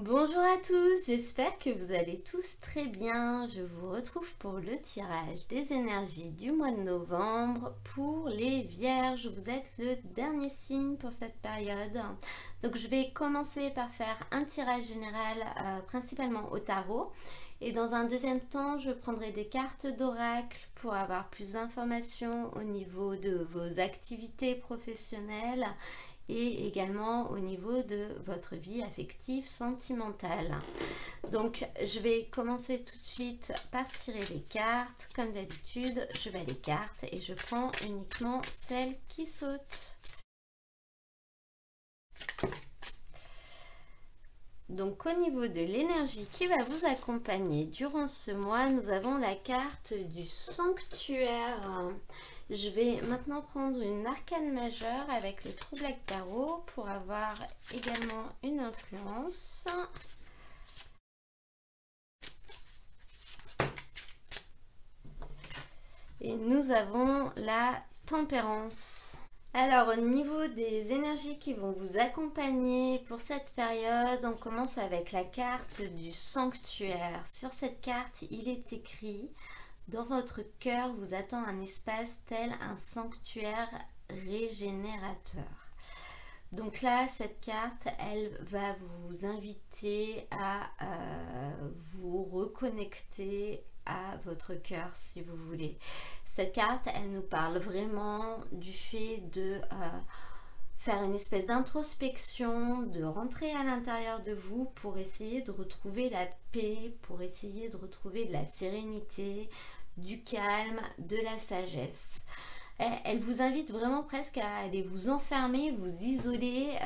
Bonjour à tous, j'espère que vous allez tous très bien. Je vous retrouve pour le tirage des énergies du mois de novembre pour les Vierges. Vous êtes le dernier signe pour cette période. Donc je vais commencer par faire un tirage général principalement au tarot. Et dans un deuxième temps, je prendrai des cartes d'oracle pour avoir plus d'informations au niveau de vos activités professionnelles et également au niveau de votre vie affective sentimentale. Donc je vais commencer tout de suite par tirer les cartes. Comme d'habitude, je vais les cartes et je prends uniquement celles qui sautent. Donc au niveau de l'énergie qui va vous accompagner durant ce mois, nous avons la carte du sanctuaire. Je vais maintenant prendre une arcane majeure avec le True-Black Tarot pour avoir également une influence. Et nous avons la tempérance. Alors au niveau des énergies qui vont vous accompagner pour cette période, on commence avec la carte du sanctuaire. Sur cette carte, il est écrit: dans votre cœur vous attend un espace tel un sanctuaire régénérateur. Donc là, cette carte, elle va vous inviter à vous reconnecter à votre cœur, si vous voulez. Cette carte, elle nous parle vraiment du fait de faire une espèce d'introspection, de rentrer à l'intérieur de vous pour essayer de retrouver la paix, pour essayer de retrouver de la sérénité, du calme, de la sagesse. Elle vous invite vraiment presque à aller vous enfermer, vous isoler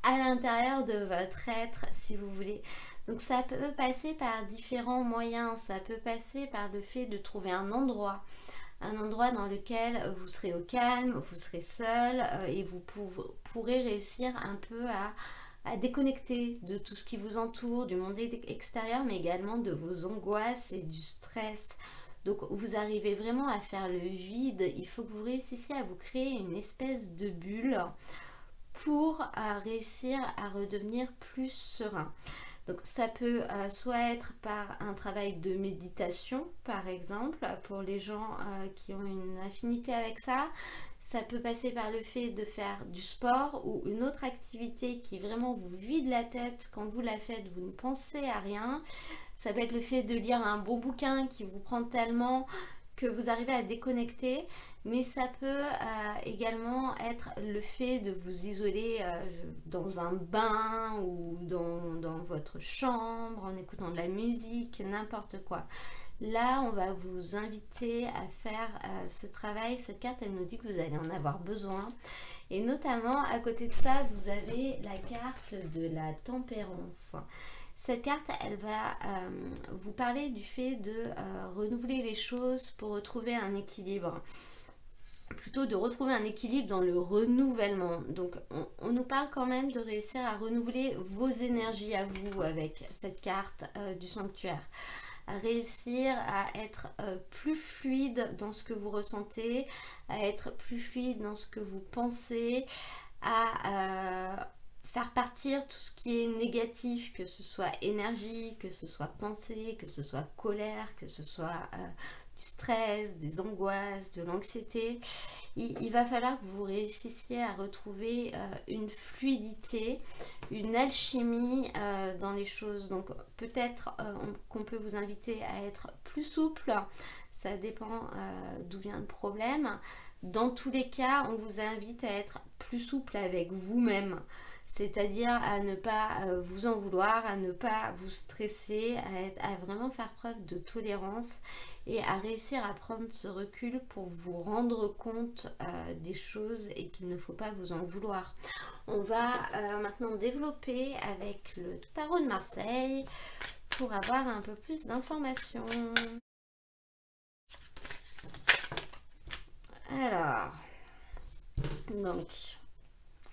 à l'intérieur de votre être, si vous voulez. Donc ça peut passer par différents moyens. Ça peut passer par le fait de trouver un endroit dans lequel vous serez au calme, vous serez seul et vous pourrez réussir un peu à déconnecter de tout ce qui vous entoure, du monde extérieur, mais également de vos angoisses et du stress. Donc vous arrivez vraiment à faire le vide. Il faut que vous réussissiez à vous créer une espèce de bulle pour réussir à redevenir plus serein. Donc ça peut soit être par un travail de méditation, par exemple, pour les gens qui ont une affinité avec ça. Ça peut passer par le fait de faire du sport ou une autre activité qui vraiment vous vide la tête. Quand vous la faites, vous ne pensez à rien. Ça peut être le fait de lire un beau bouquin qui vous prend tellement que vous arrivez à déconnecter, mais ça peut également être le fait de vous isoler dans un bain ou dans votre chambre en écoutant de la musique, n'importe quoi. Là, on va vous inviter à faire ce travail. Cette carte, elle nous dit que vous allez en avoir besoin. Et notamment, à côté de ça, vous avez la carte de la tempérance. Cette carte, elle va vous parler du fait de renouveler les choses pour retrouver un équilibre. Plutôt de retrouver un équilibre dans le renouvellement. Donc on nous parle quand même de réussir à renouveler vos énergies à vous avec cette carte du sanctuaire. À réussir à être plus fluide dans ce que vous ressentez, à être plus fluide dans ce que vous pensez, à faire partir tout ce qui est négatif, que ce soit énergie, que ce soit pensée, que ce soit colère, que ce soit du stress, des angoisses, de l'anxiété. Il va falloir que vous réussissiez à retrouver une fluidité, une alchimie dans les choses. Donc peut-être qu'on peut vous inviter à être plus souple. Ça dépend d'où vient le problème. Dans tous les cas, on vous invite à être plus souple avec vous-même. C'est-à-dire à ne pas vous en vouloir, à ne pas vous stresser, à vraiment faire preuve de tolérance et à réussir à prendre ce recul pour vous rendre compte des choses et qu'il ne faut pas vous en vouloir. On va maintenant développer avec le tarot de Marseille pour avoir un peu plus d'informations. Alors, donc,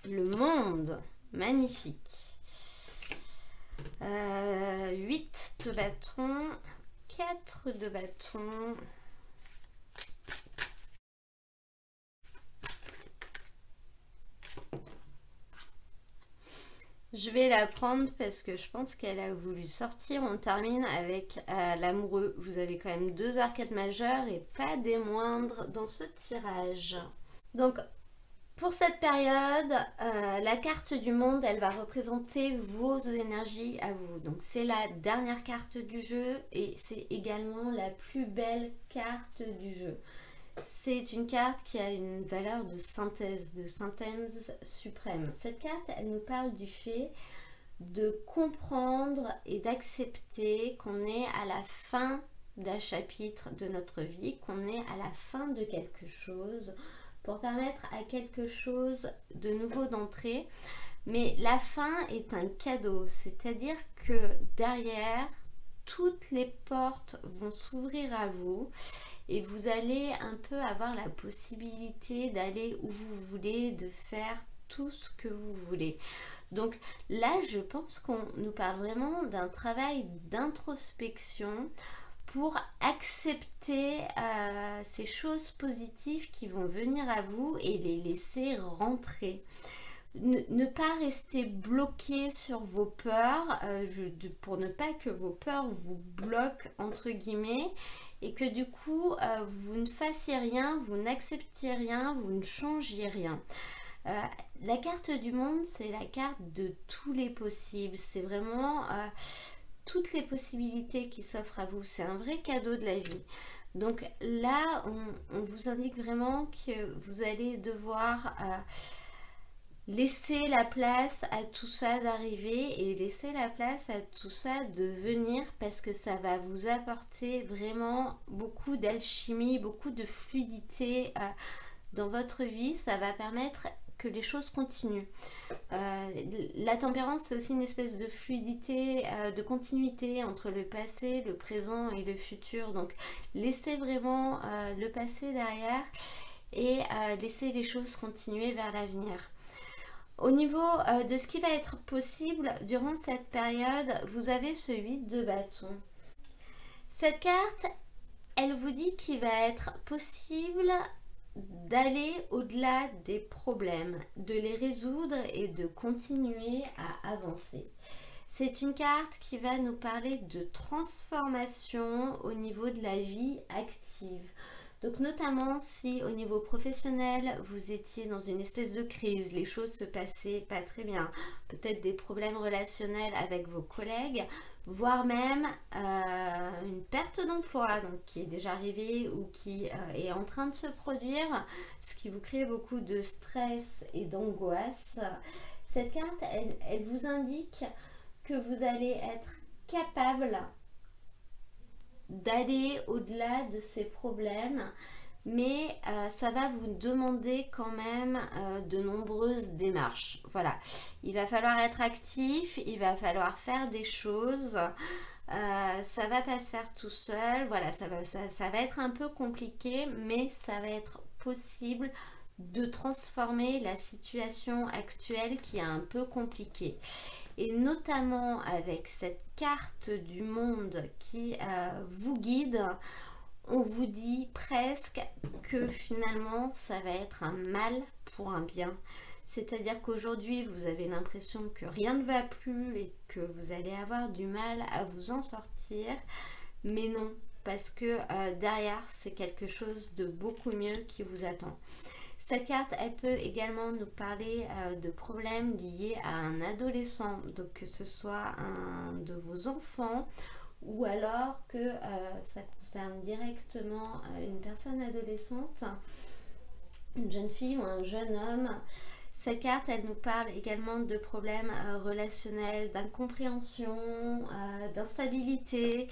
le monde magnifique. 8 de bâton, 4 de bâton, Je vais la prendre parce que je pense qu'elle a voulu sortir. On termine avec l'amoureux. Vous avez quand même 2 arcades majeures et pas des moindres dans ce tirage. Donc, pour cette période, la carte du monde, elle va représenter vos énergies à vous. Donc, c'est la dernière carte du jeu et c'est également la plus belle carte du jeu. C'est une carte qui a une valeur de synthèse suprême. Cette carte, elle nous parle du fait de comprendre et d'accepter qu'on est à la fin d'un chapitre de notre vie, qu'on est à la fin de quelque chose pour permettre à quelque chose de nouveau d'entrer. Mais la fin est un cadeau, c'est-à-dire que derrière, toutes les portes vont s'ouvrir à vous. Et vous allez un peu avoir la possibilité d'aller où vous voulez, de faire tout ce que vous voulez. Donc là, je pense qu'on nous parle vraiment d'un travail d'introspection pour accepter ces choses positives qui vont venir à vous et les laisser rentrer. Ne pas rester bloqué sur vos peurs pour ne pas que vos peurs vous bloquent entre guillemets et que du coup vous ne fassiez rien, vous n'acceptiez rien, vous ne changiez rien. La carte du monde, c'est la carte de tous les possibles, c'est vraiment toutes les possibilités qui s'offrent à vous, c'est un vrai cadeau de la vie. Donc là on vous indique vraiment que vous allez devoir laisser la place à tout ça d'arriver et laisser la place à tout ça de venir parce que ça va vous apporter vraiment beaucoup d'alchimie, beaucoup de fluidité dans votre vie. Ça va permettre que les choses continuent. La tempérance, c'est aussi une espèce de fluidité, de continuité entre le passé, le présent et le futur. Donc laissez vraiment le passé derrière et laissez les choses continuer vers l'avenir. Au niveau de ce qui va être possible durant cette période, vous avez ce 8 de bâton. Cette carte, elle vous dit qu'il va être possible d'aller au-delà des problèmes, de les résoudre et de continuer à avancer. C'est une carte qui va nous parler de transformation au niveau de la vie active. Donc notamment si au niveau professionnel vous étiez dans une espèce de crise, les choses se passaient pas très bien, peut-être des problèmes relationnels avec vos collègues, voire même une perte d'emploi donc qui est déjà arrivée ou qui est en train de se produire, ce qui vous crée beaucoup de stress et d'angoisse. Cette carte, elle vous indique que vous allez être capable d'aller au-delà de ces problèmes, mais ça va vous demander quand même de nombreuses démarches. Voilà, il va falloir être actif, il va falloir faire des choses, ça va pas se faire tout seul. Voilà, ça va être un peu compliqué, mais ça va être possible de transformer la situation actuelle qui est un peu compliquée. Et notamment avec cette carte du monde qui vous guide, on vous dit presque que finalement ça va être un mal pour un bien. C'est-à-dire qu'aujourd'hui vous avez l'impression que rien ne va plus et que vous allez avoir du mal à vous en sortir, mais non, parce que derrière c'est quelque chose de beaucoup mieux qui vous attend. Cette carte, elle peut également nous parler de problèmes liés à un adolescent, donc que ce soit un de vos enfants ou alors que ça concerne directement une personne adolescente, une jeune fille ou un jeune homme. Cette carte, elle nous parle également de problèmes relationnels, d'incompréhension, d'instabilité.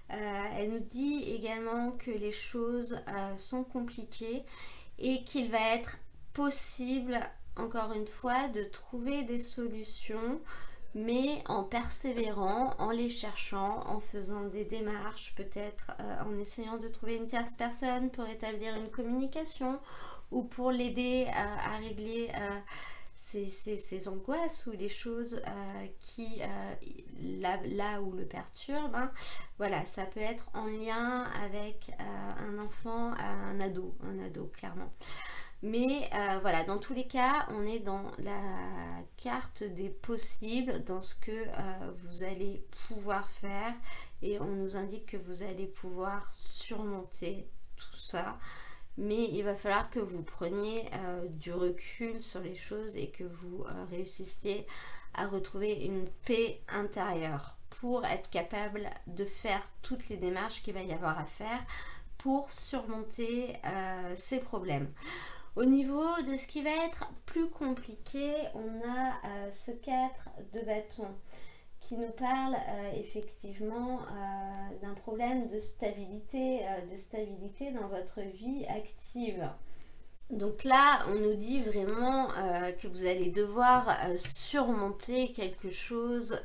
Elle nous dit également que les choses sont compliquées et qu'il va être possible, encore une fois, de trouver des solutions, mais en persévérant, en les cherchant, en faisant des démarches, peut-être en essayant de trouver une tierce personne pour établir une communication ou pour l'aider à régler ces angoisses ou les choses qui là où le perturbent, hein. Voilà, ça peut être en lien avec un enfant, un ado clairement. Mais voilà, dans tous les cas, on est dans la carte des possibles, dans ce que vous allez pouvoir faire, et on nous indique que vous allez pouvoir surmonter tout ça. Mais il va falloir que vous preniez du recul sur les choses et que vous réussissiez à retrouver une paix intérieure pour être capable de faire toutes les démarches qu'il va y avoir à faire pour surmonter ces problèmes. Au niveau de ce qui va être plus compliqué, on a ce 4 de bâton qui nous parle effectivement d'un problème de stabilité dans votre vie active. Donc là, on nous dit vraiment que vous allez devoir surmonter quelque chose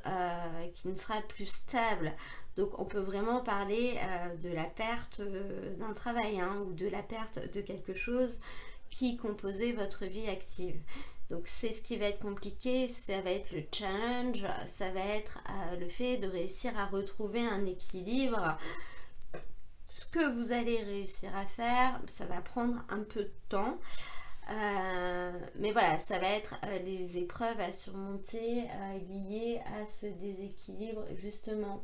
qui ne sera plus stable. Donc on peut vraiment parler de la perte d'un travail, hein, ou de la perte de quelque chose qui composait votre vie active. Donc c'est ce qui va être compliqué, ça va être le challenge, ça va être le fait de réussir à retrouver un équilibre. Ce que vous allez réussir à faire, ça va prendre un peu de temps. Mais voilà, ça va être des épreuves à surmonter liées à ce déséquilibre. Justement,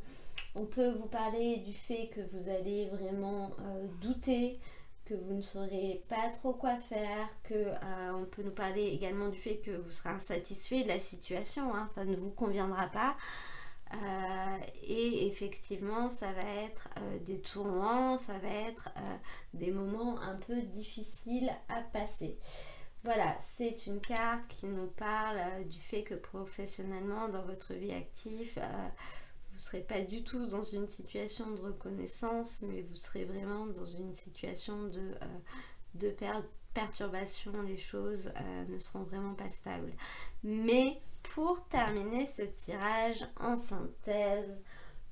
on peut vous parler du fait que vous allez vraiment douter, que vous ne saurez pas trop quoi faire, que on peut nous parler également du fait que vous serez insatisfait de la situation, hein, ça ne vous conviendra pas. Et effectivement, ça va être des tourments, ça va être des moments un peu difficiles à passer. Voilà, c'est une carte qui nous parle du fait que professionnellement, dans votre vie active, vous ne serez pas du tout dans une situation de reconnaissance, mais vous serez vraiment dans une situation de perturbation. Les choses ne seront vraiment pas stables. Mais pour terminer ce tirage en synthèse,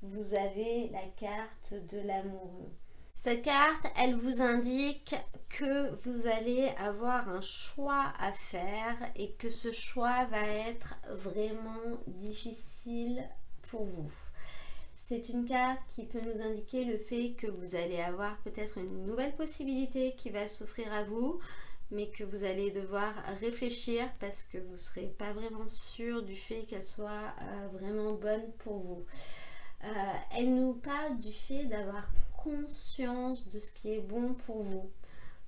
vous avez la carte de l'amoureux. Cette carte, elle vous indique que vous allez avoir un choix à faire et que ce choix va être vraiment difficile pour vous. C'est une carte qui peut nous indiquer le fait que vous allez avoir peut-être une nouvelle possibilité qui va s'offrir à vous, mais que vous allez devoir réfléchir parce que vous ne serez pas vraiment sûr du fait qu'elle soit vraiment bonne pour vous. Elle nous parle du fait d'avoir conscience de ce qui est bon pour vous,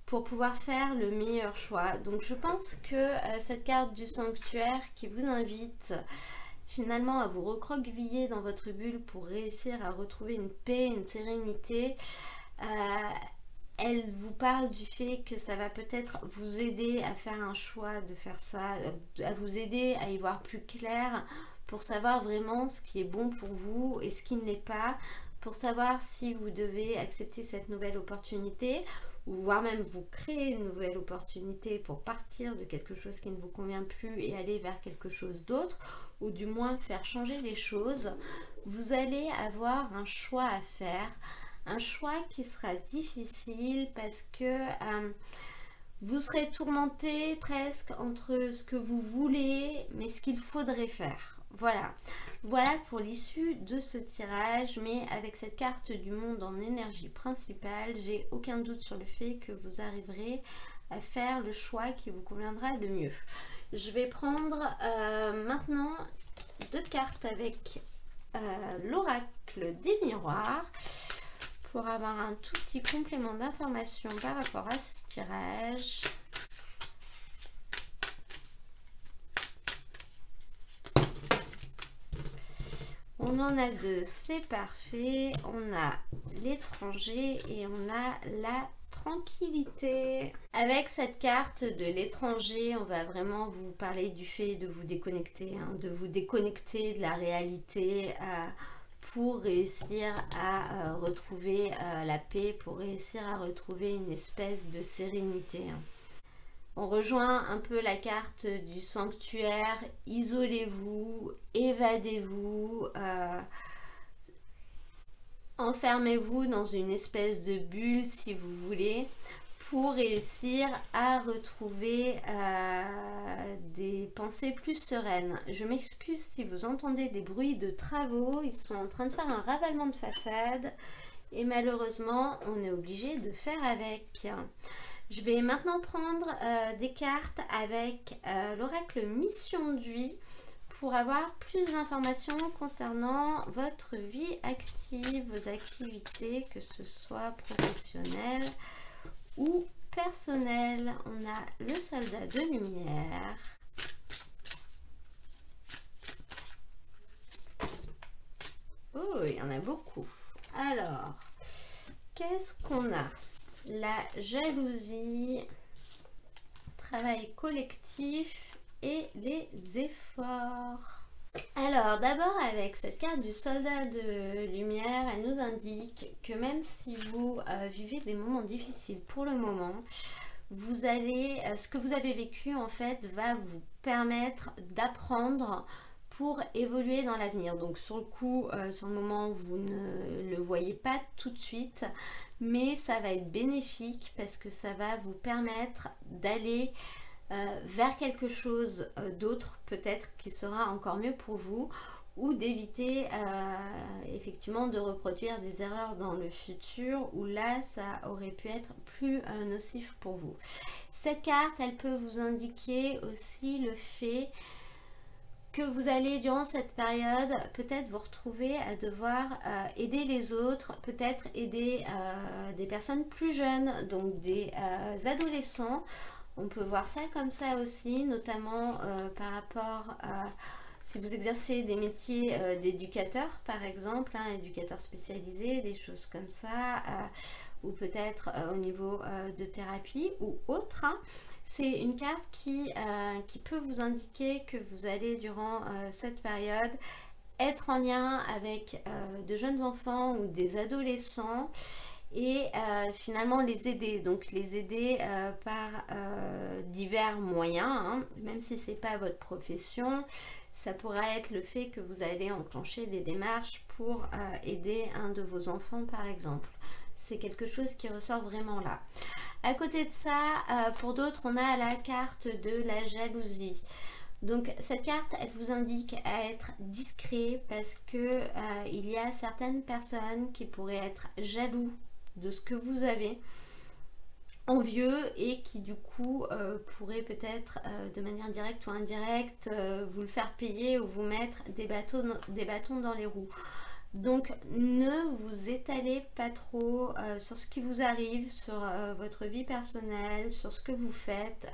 pour pouvoir faire le meilleur choix. Donc je pense que cette carte du sanctuaire qui vous invite finalement à vous recroqueviller dans votre bulle pour réussir à retrouver une paix, une sérénité, elle vous parle du fait que ça va peut-être vous aider à faire un choix de faire ça, à vous aider à y voir plus clair pour savoir vraiment ce qui est bon pour vous et ce qui ne l'est pas, pour savoir si vous devez accepter cette nouvelle opportunité ou voire même vous créer une nouvelle opportunité pour partir de quelque chose qui ne vous convient plus et aller vers quelque chose d'autre, ou du moins faire changer les choses. Vous allez avoir un choix à faire, un choix qui sera difficile parce que vous serez tourmenté presque entre ce que vous voulez mais ce qu'il faudrait faire. Voilà pour l'issue de ce tirage, mais avec cette carte du monde en énergie principale, j'ai aucun doute sur le fait que vous arriverez à faire le choix qui vous conviendra le mieux. Je vais prendre maintenant 2 cartes avec l'oracle des miroirs pour avoir un tout petit complément d'information par rapport à ce tirage. On en a 2, c'est parfait. On a l'étranger et on a la tranquillité. Avec cette carte de l'étranger, on va vraiment vous parler du fait de vous déconnecter, hein, de vous déconnecter de la réalité pour réussir à retrouver la paix, pour réussir à retrouver une espèce de sérénité. On rejoint un peu la carte du sanctuaire, isolez-vous, évadez-vous, enfermez-vous dans une espèce de bulle si vous voulez, pour réussir à retrouver des pensées plus sereines. Je m'excuse si vous entendez des bruits de travaux, ils sont en train de faire un ravalement de façade et malheureusement on est obligé de faire avec. Je vais maintenant prendre des cartes avec l'oracle Mission de vie pour avoir plus d'informations concernant votre vie active, vos activités, que ce soit professionnelles ou personnelles. On a le soldat de lumière. Oh, il y en a beaucoup. Alors, qu'est-ce qu'on a? La jalousie, travail collectif et les efforts. Alors, d'abord avec cette carte du soldat de lumière, elle nous indique que même si vous vivez des moments difficiles pour le moment, vous allez, ce que vous avez vécu en fait va vous permettre d'apprendre pour évoluer dans l'avenir. Donc sur le coup, sur le moment, vous ne le voyez pas tout de suite, mais ça va être bénéfique parce que ça va vous permettre d'aller vers quelque chose d'autre peut-être qui sera encore mieux pour vous, ou d'éviter effectivement de reproduire des erreurs dans le futur où là ça aurait pu être plus nocif pour vous. Cette carte, elle peut vous indiquer aussi le fait que vous allez durant cette période peut-être vous retrouver à devoir aider les autres, peut-être aider des personnes plus jeunes, donc des adolescents. On peut voir ça comme ça aussi, notamment par rapport à si vous exercez des métiers d'éducateur par exemple, hein, éducateur spécialisé, des choses comme ça, ou peut-être au niveau de thérapie ou autre. Hein. C'est une carte qui peut vous indiquer que vous allez durant cette période être en lien avec de jeunes enfants ou des adolescents et finalement les aider, donc les aider par divers moyens, hein, même si c'est pas votre profession. Ça pourrait être le fait que vous allez enclencher des démarches pour aider un de vos enfants par exemple. C'est quelque chose qui ressort vraiment là. À côté de ça, pour d'autres, on a la carte de la jalousie. Donc cette carte, elle vous indique à être discret parce que il y a certaines personnes qui pourraient être jaloux de ce que vous avez, envieux, et qui du coup pourraient peut-être de manière directe ou indirecte vous le faire payer ou vous mettre des bâtons dans les roues. Donc ne vous étalez pas trop sur ce qui vous arrive, sur votre vie personnelle, sur ce que vous faites.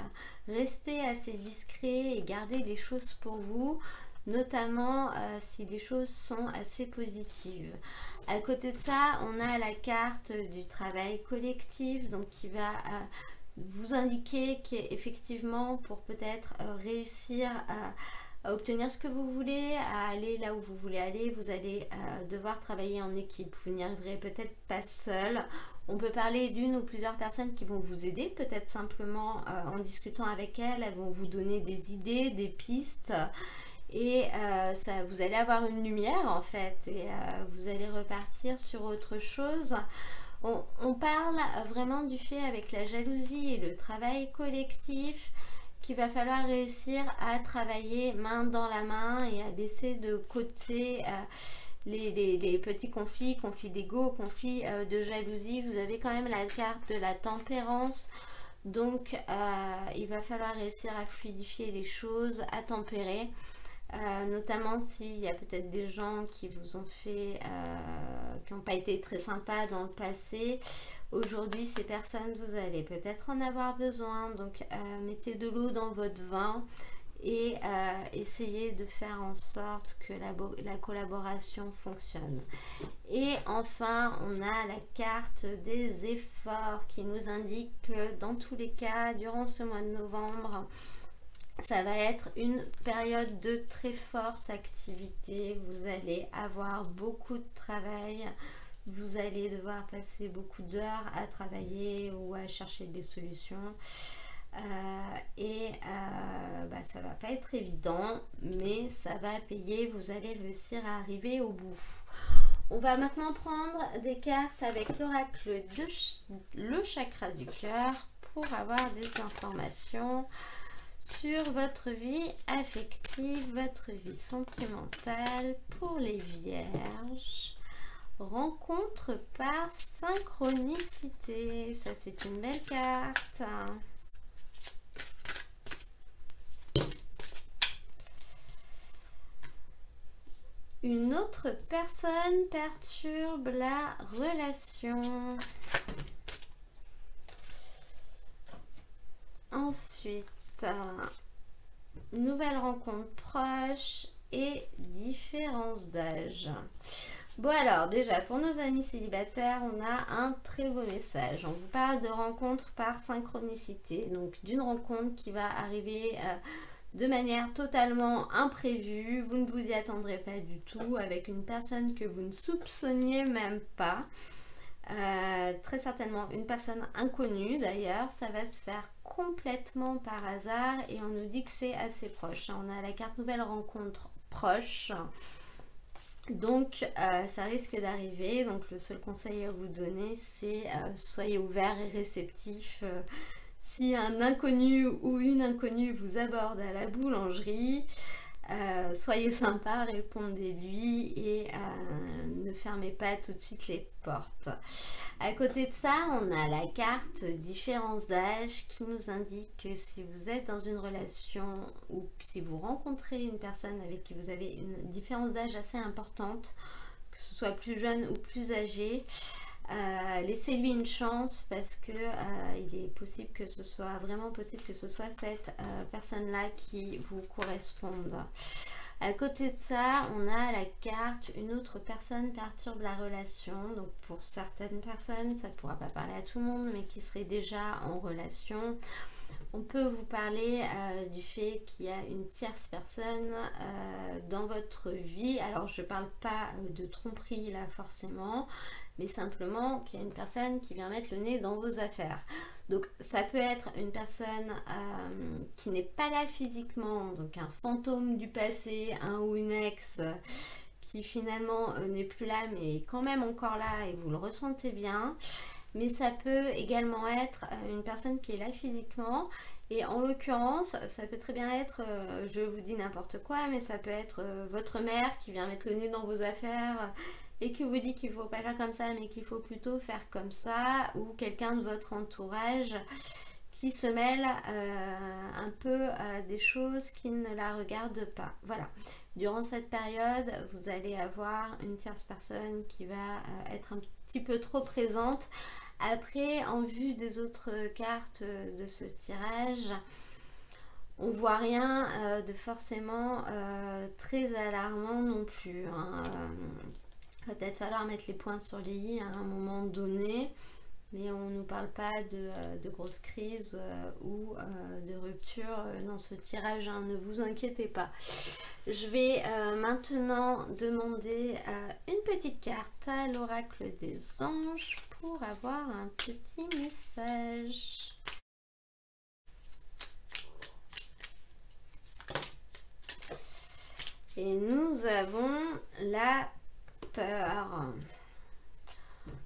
Restez assez discret et gardez les choses pour vous, notamment si les choses sont assez positives. À côté de ça, on a la carte du travail collectif, donc qui va vous indiquer qu'effectivement pour peut-être réussir à obtenir ce que vous voulez, à aller là où vous voulez aller, vous allez devoir travailler en équipe. Vous n'y arriverez peut-être pas seul. On peut parler d'une ou plusieurs personnes qui vont vous aider, peut-être simplement en discutant avec elles, elles vont vous donner des idées, des pistes, et ça, vous allez avoir une lumière en fait, et vous allez repartir sur autre chose. On parle vraiment du fait avec la jalousie et le travail collectif qu'il va falloir réussir à travailler main dans la main et à laisser de côté les petits conflits d'ego, conflits de jalousie. Vous avez quand même la carte de la tempérance, donc il va falloir réussir à fluidifier les choses, à tempérer, notamment s'il y a peut-être des gens qui vous ont fait, qui n'ont pas été très sympas dans le passé. Aujourd'hui, ces personnes, vous allez peut-être en avoir besoin, donc mettez de l'eau dans votre vin et essayez de faire en sorte que la collaboration fonctionne. Et enfin, on a la carte des efforts qui nous indique que dans tous les cas, durant ce mois de novembre, ça va être une période de très forte activité. Vous allez avoir beaucoup de travail. Vous allez devoir passer beaucoup d'heures à travailler ou à chercher des solutions. Ça va pas être évident, mais ça va payer. Vous allez réussir à arriver au bout. On va maintenant prendre des cartes avec l'oracle de le chakra du cœur pour avoir des informations sur votre vie affective, votre vie sentimentale pour les vierges. Rencontre par synchronicité. Ça, c'est une belle carte. Une autre personne perturbe la relation. Ensuite, nouvelle rencontre proche et différence d'âge. Bon alors, déjà, pour nos amis célibataires, on a un très beau message. On vous parle de rencontre par synchronicité, donc d'une rencontre qui va arriver de manière totalement imprévue. Vous ne vous y attendrez pas du tout, avec une personne que vous ne soupçonniez même pas. Très certainement une personne inconnue d'ailleurs. Ça va se faire complètement par hasard et on nous dit que c'est assez proche. On a la carte nouvelle rencontre proche. Donc ça risque d'arriver. Donc le seul conseil à vous donner, c'est soyez ouverts et réceptifs. Si un inconnu ou une inconnue vous aborde à la boulangerie, soyez sympa, répondez-lui et ne fermez pas tout de suite les portes. À côté de ça, on a la carte différence d'âge qui nous indique que si vous êtes dans une relation ou si vous rencontrez une personne avec qui vous avez une différence d'âge assez importante, que ce soit plus jeune ou plus âgé, laissez-lui une chance parce que il est possible que ce soit vraiment possible que ce soit cette personne là qui vous corresponde. À côté de ça, on a la carte une autre personne perturbe la relation. Donc pour certaines personnes, ça ne pourra pas parler à tout le monde, mais qui serait déjà en relation, on peut vous parler du fait qu'il y a une tierce personne dans votre vie. Alors je ne parle pas de tromperie là forcément, mais simplement qu'il y a une personne qui vient mettre le nez dans vos affaires. Donc ça peut être une personne qui n'est pas là physiquement, donc un fantôme du passé, un ou une ex qui finalement n'est plus là mais quand même encore là et vous le ressentez bien. Mais ça peut également être une personne qui est là physiquement. Et en l'occurrence, ça peut très bien être, je vous dis n'importe quoi, mais ça peut être votre mère qui vient mettre le nez dans vos affaires et qui vous dit qu'il ne faut pas faire comme ça, mais qu'il faut plutôt faire comme ça. Ou quelqu'un de votre entourage qui se mêle un peu à des choses qui ne la regardent pas. Voilà. Durant cette période, vous allez avoir une tierce personne qui va être un petit peu trop présente. Après, en vue des autres cartes de ce tirage, on voit rien de forcément très alarmant non plus. Va peut-être falloir mettre les points sur les i à un moment donné, mais on ne nous parle pas de grosses crises ou de rupture dans ce tirage, hein, ne vous inquiétez pas. Je vais maintenant demander une petite carte à l'oracle des anges pour avoir un petit message. Et nous avons la peur.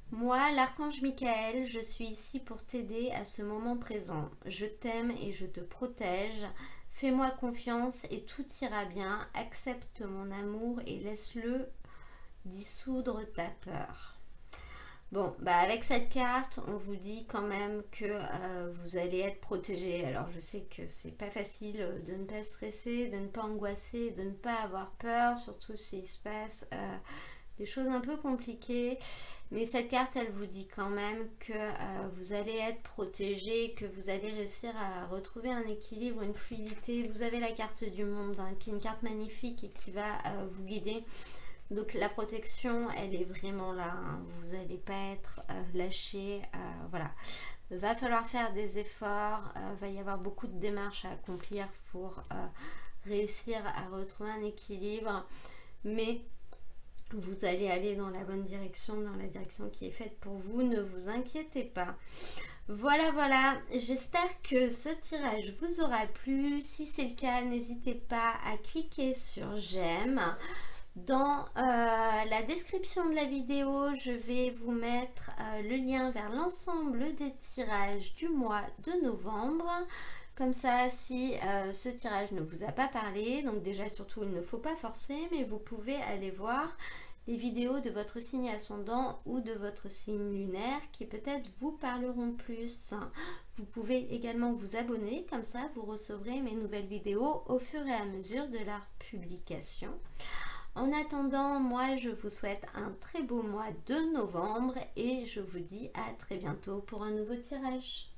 Moi, l'archange Michael, je suis ici pour t'aider à ce moment présent. Je t'aime et je te protège. Fais-moi confiance et tout ira bien. Accepte mon amour et laisse-le dissoudre ta peur. Bon, bah avec cette carte, on vous dit quand même que vous allez être protégé. Alors je sais que c'est pas facile de ne pas stresser, de ne pas angoisser, de ne pas avoir peur, surtout s'il se passe des choses un peu compliquées. Mais cette carte, elle vous dit quand même que vous allez être protégé, que vous allez réussir à retrouver un équilibre, une fluidité. Vous avez la carte du monde, hein, qui est une carte magnifique et qui va vous guider. Donc la protection, elle est vraiment là, hein. Vous n'allez pas être lâché, voilà. Va falloir faire des efforts, va y avoir beaucoup de démarches à accomplir pour réussir à retrouver un équilibre, mais vous allez aller dans la bonne direction, dans la direction qui est faite pour vous, ne vous inquiétez pas. Voilà, voilà, j'espère que ce tirage vous aura plu. Si c'est le cas, n'hésitez pas à cliquer sur j'aime. Dans la description de la vidéo, je vais vous mettre le lien vers l'ensemble des tirages du mois de novembre. Comme ça, si ce tirage ne vous a pas parlé, donc déjà surtout il ne faut pas forcer, mais vous pouvez aller voir les vidéos de votre signe ascendant ou de votre signe lunaire qui peut-être vous parleront plus. Vous pouvez également vous abonner, comme ça vous recevrez mes nouvelles vidéos au fur et à mesure de leur publication. En attendant, moi je vous souhaite un très beau mois de novembre et je vous dis à très bientôt pour un nouveau tirage.